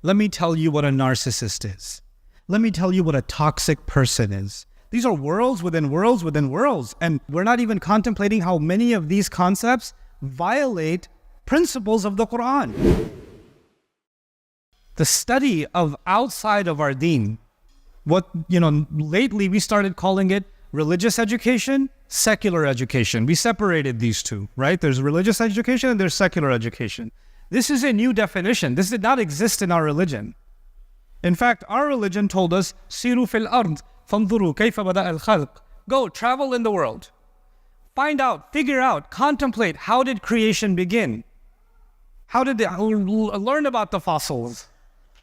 Let me tell you what a narcissist is. Let me tell you what a toxic person is. These are worlds within worlds within worlds. And we're not even contemplating how many of these concepts violate principles of the Quran. The study of outside of our deen, lately we started calling it religious education, secular education. We separated these two, right? There's religious education and there's secular education. This is a new definition. This did not exist in our religion. In fact, our religion told us, "Siru fil ard, fanzuru kayfa bada al-khalq." Go, travel in the world. Find out, figure out, contemplate, how did creation begin? How did they learn about the fossils?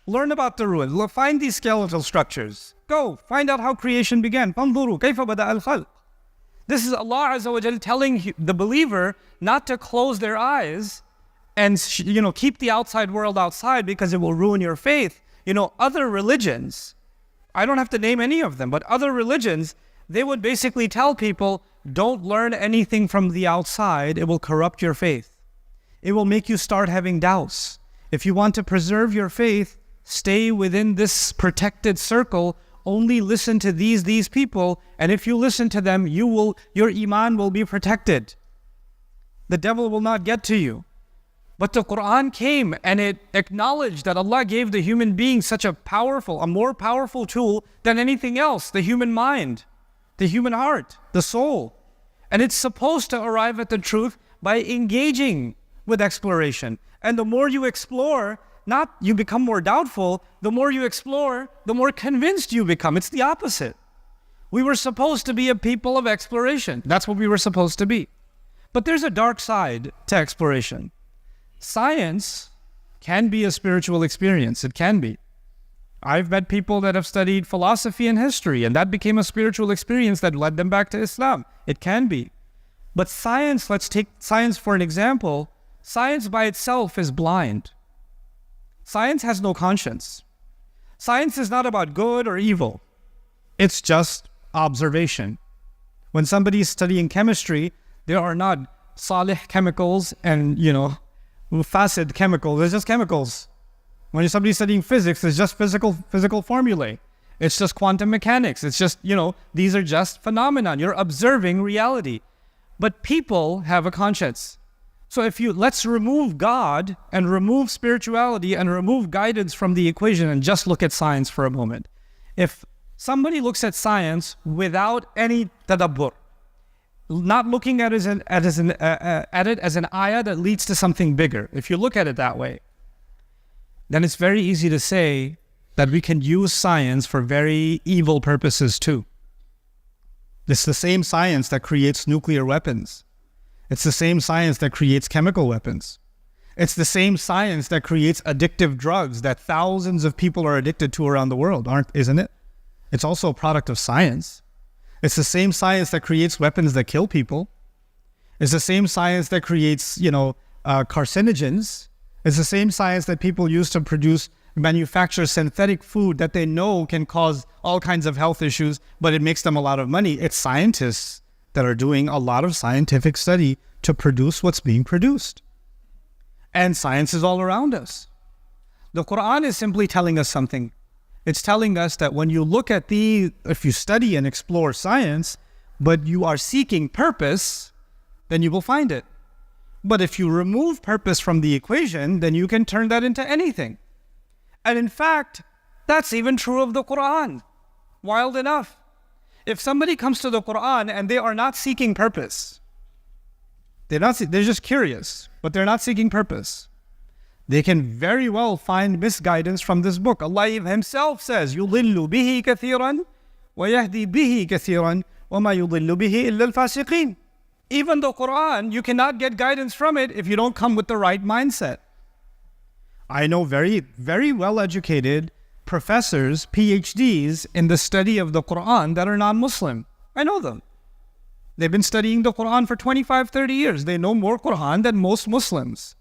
Learn about the ruins. Find these skeletal structures. Go, find out how creation began. فَانْظُرُوا كَيْفَ بَدَأَ الْخَلْقِ. This is Allah Azza wa Jal telling the believer not to close their eyes and keep the outside world outside because it will ruin your faith. Other religions, I don't have to name any of them, but other religions, they would basically tell people, don't learn anything from the outside. It will corrupt your faith. It will make you start having doubts. If you want to preserve your faith, stay within this protected circle. Only listen to these people, and if you listen to them, your iman will be protected. The devil will not get to you. But the Quran came and it acknowledged that Allah gave the human being such a more powerful tool than anything else, the human mind, the human heart, the soul. And it's supposed to arrive at the truth by engaging with exploration. And the more you explore, not you become more doubtful, the more you explore, the more convinced you become. It's the opposite. We were supposed to be a people of exploration. That's what we were supposed to be. But there's a dark side to exploration. Science can be a spiritual experience. It can be. I've met people that have studied philosophy and history, and that became a spiritual experience that led them back to Islam. It can be. But science, let's take science for an example. Science by itself is blind. Science has no conscience. Science is not about good or evil. It's just observation. When somebody's studying chemistry, there are not salih chemicals and, fasid chemicals. There's just chemicals. When somebody's studying physics, it's just physical formulae. It's just quantum mechanics. It's just, these are just phenomena. You're observing reality. But people have a conscience. So let's remove God and remove spirituality and remove guidance from the equation and just look at science for a moment. If somebody looks at science without any tadabbur, not looking at it as an ayah that leads to something bigger, if you look at it that way, then it's very easy to say that we can use science for very evil purposes too. It's the same science that creates nuclear weapons. It's the same science that creates chemical weapons. It's the same science that creates addictive drugs that thousands of people are addicted to around the world, isn't it? It's also a product of science. It's the same science that creates weapons that kill people. It's the same science that creates, carcinogens. It's the same science that people use to manufacture synthetic food that they know can cause all kinds of health issues, but it makes them a lot of money. It's scientists that are doing a lot of scientific study to produce what's being produced. And science is all around us. The Quran is simply telling us something. It's telling us that when you look at if you study and explore science, but you are seeking purpose, then you will find it. But if you remove purpose from the equation, then you can turn that into anything. And in fact, that's even true of the Quran. Wild enough. If somebody comes to the Quran and they are not seeking purpose, they're just curious, but they're not seeking purpose, they can very well find misguidance from this book. Allah Himself says, يُضِلُّ بِهِ كَثِيرًا وَيَهْدِي بِهِ كَثِيرًا وَمَا يُضِلُّ بِهِ إِلَّا الْفَاسِقِينَ. Even the Quran, you cannot get guidance from it if you don't come with the right mindset. I know very, very well-educated professors, PhDs in the study of the Quran that are non-Muslim. I know them. They've been studying the Quran for 25, 30 years. They know more Quran than most Muslims.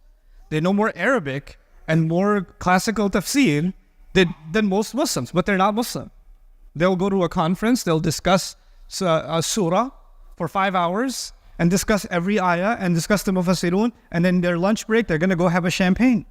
They know more Arabic and more classical tafsir than most Muslims, but they're not Muslim. They'll go to a conference, they'll discuss a surah for 5 hours and discuss every ayah and discuss the mufassirun, and then their lunch break, they're going to go have a champagne.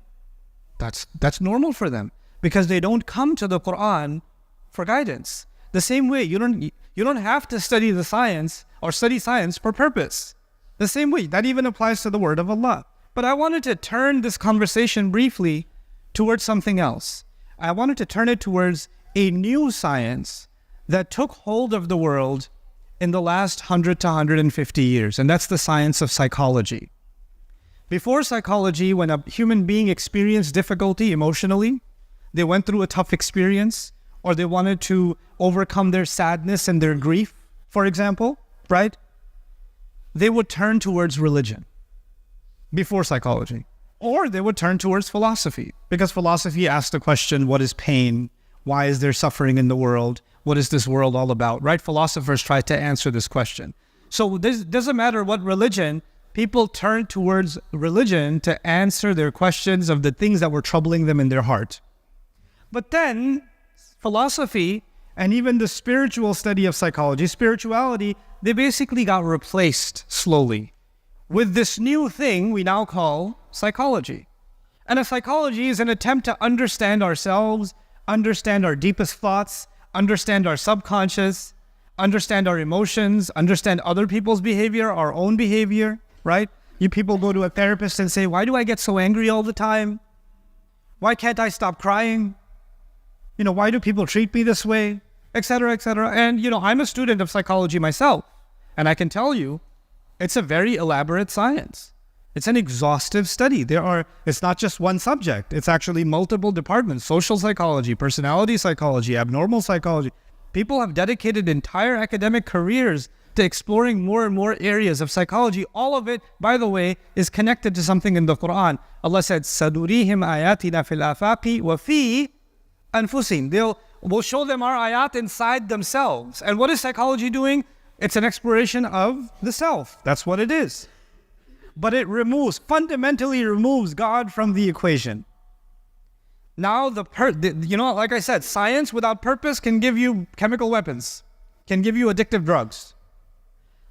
That's normal for them. because they don't come to the Quran for guidance. The same way, you don't have to study the science or study science for purpose. The same way, that even applies to the word of Allah. But I wanted to turn this conversation briefly towards something else. I wanted to turn it towards a new science that took hold of the world in the last 100 to 150 years, and that's the science of psychology. Before psychology, when a human being experienced difficulty emotionally, they went through a tough experience, or they wanted to overcome their sadness and their grief, for example, right? They would turn towards religion before psychology. Or they would turn towards philosophy, because philosophy asked the question, what is pain? Why is there suffering in the world? What is this world all about, right? Philosophers try to answer this question. So this doesn't matter what religion, people turn towards religion to answer their questions of the things that were troubling them in their heart. But then philosophy and even the spiritual study of psychology, spirituality, they basically got replaced slowly with this new thing we now call psychology. And a psychology is an attempt to understand ourselves, understand our deepest thoughts, understand our subconscious, understand our emotions, understand other people's behavior, our own behavior, right? You people go to a therapist and say, why do I get so angry all the time? Why can't I stop crying? Why do people treat me this way? Etc., etc. And, I'm a student of psychology myself, and I can tell you, it's a very elaborate science. It's an exhaustive study. It's not just one subject. It's actually multiple departments: social psychology, personality psychology, abnormal psychology. People have dedicated entire academic careers to exploring more and more areas of psychology. All of it, by the way, is connected to something in the Quran. Allah said, "Sadurihim ayatina fil afaqi wa fi anfusihim." We'll show them our ayat inside themselves. And what is psychology doing? It's an exploration of the self. That's what it is. But it fundamentally removes God from the equation. Now, like I said, science without purpose can give you chemical weapons, can give you addictive drugs.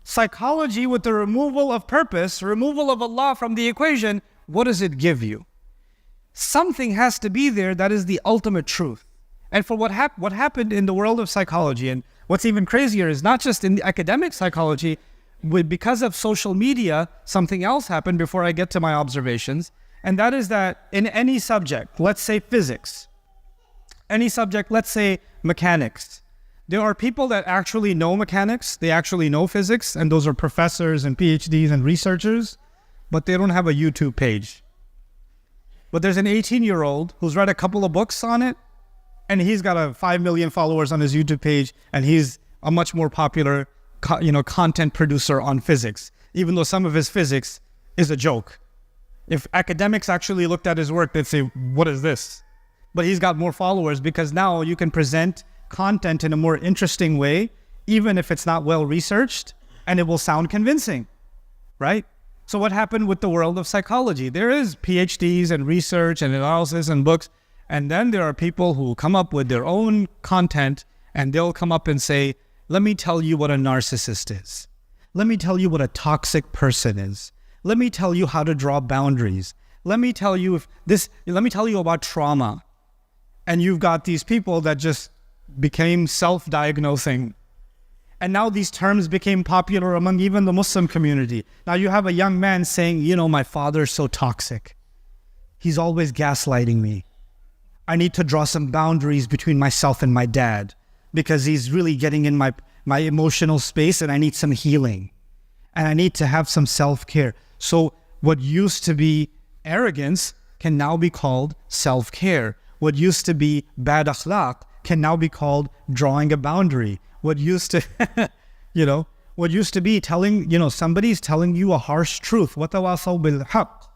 Psychology with the removal of purpose, removal of Allah from the equation, what does it give you? Something has to be there that is the ultimate truth. And for what happened in the world of psychology, and what's even crazier is not just in the academic psychology, because of social media, something else happened before I get to my observations, and that is that in any subject, let's say physics, any subject, let's say mechanics, there are people that actually know mechanics, they actually know physics, and those are professors and PhDs and researchers, but they don't have a YouTube page. But there's an 18-year-old who's read a couple of books on it, and he's got 5 million followers on his YouTube page, and he's a much more popular content producer on physics, even though some of his physics is a joke. If academics actually looked at his work, they'd say, what is this? But he's got more followers because now you can present content in a more interesting way, even if it's not well researched, and it will sound convincing, right? So what happened with the world of psychology? There is PhDs and research and analysis and books, and then there are people who come up with their own content, and they'll come up and say, let me tell you what a narcissist is. Let me tell you what a toxic person is. Let me tell you how to draw boundaries. Let me tell you about trauma. And you've got these people that just became self-diagnosing. And now these terms became popular among even the Muslim community. Now you have a young man saying, my father's so toxic. He's always gaslighting me. I need to draw some boundaries between myself and my dad because he's really getting in my emotional space, and I need some healing. And I need to have some self-care. So what used to be arrogance can now be called self-care. What used to be bad akhlaq can now be called drawing a boundary. What used to, what used to be telling, somebody's telling you a harsh truth. وَتَوَاصَوْا بِالْحَقِّ.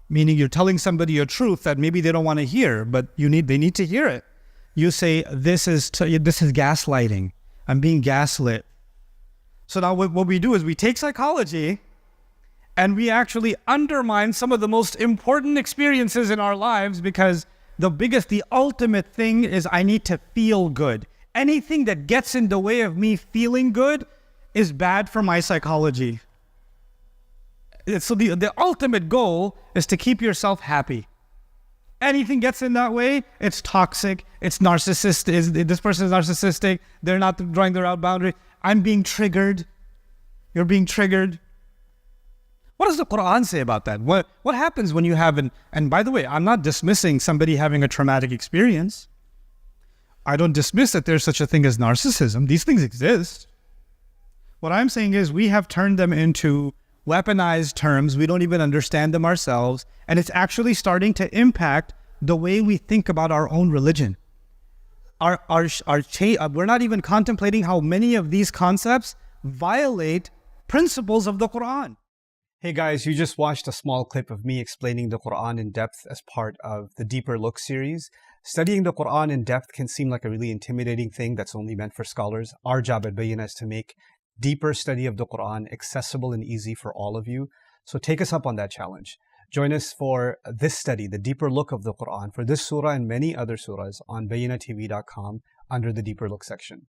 Meaning you're telling somebody a truth that maybe they don't want to hear, but they need to hear it. You say, this is gaslighting. I'm being gaslit. So now what we do is we take psychology and we actually undermine some of the most important experiences in our lives, because the ultimate thing is I need to feel good. Anything that gets in the way of me feeling good is bad for my psychology. So the ultimate goal is to keep yourself happy. Anything gets in that way, it's toxic, it's narcissistic, this person is narcissistic, they're not drawing their out boundary. I'm being triggered. You're being triggered. What does the Quran say about that? What happens when you have and by the way, I'm not dismissing somebody having a traumatic experience. I don't dismiss that there's such a thing as narcissism. These things exist. What I'm saying is we have turned them into weaponized terms. We don't even understand them ourselves. And it's actually starting to impact the way we think about our own religion. We're not even contemplating how many of these concepts violate principles of the Quran. Hey guys, you just watched a small clip of me explaining the Quran in depth as part of the Deeper Look series. Studying the Quran in depth can seem like a really intimidating thing that's only meant for scholars. Our job at Bayyinah is to make deeper study of the Quran accessible and easy for all of you. So take us up on that challenge. Join us for this study, the Deeper Look of the Quran, for this surah and many other surahs on BayyinahTV.com under the Deeper Look section.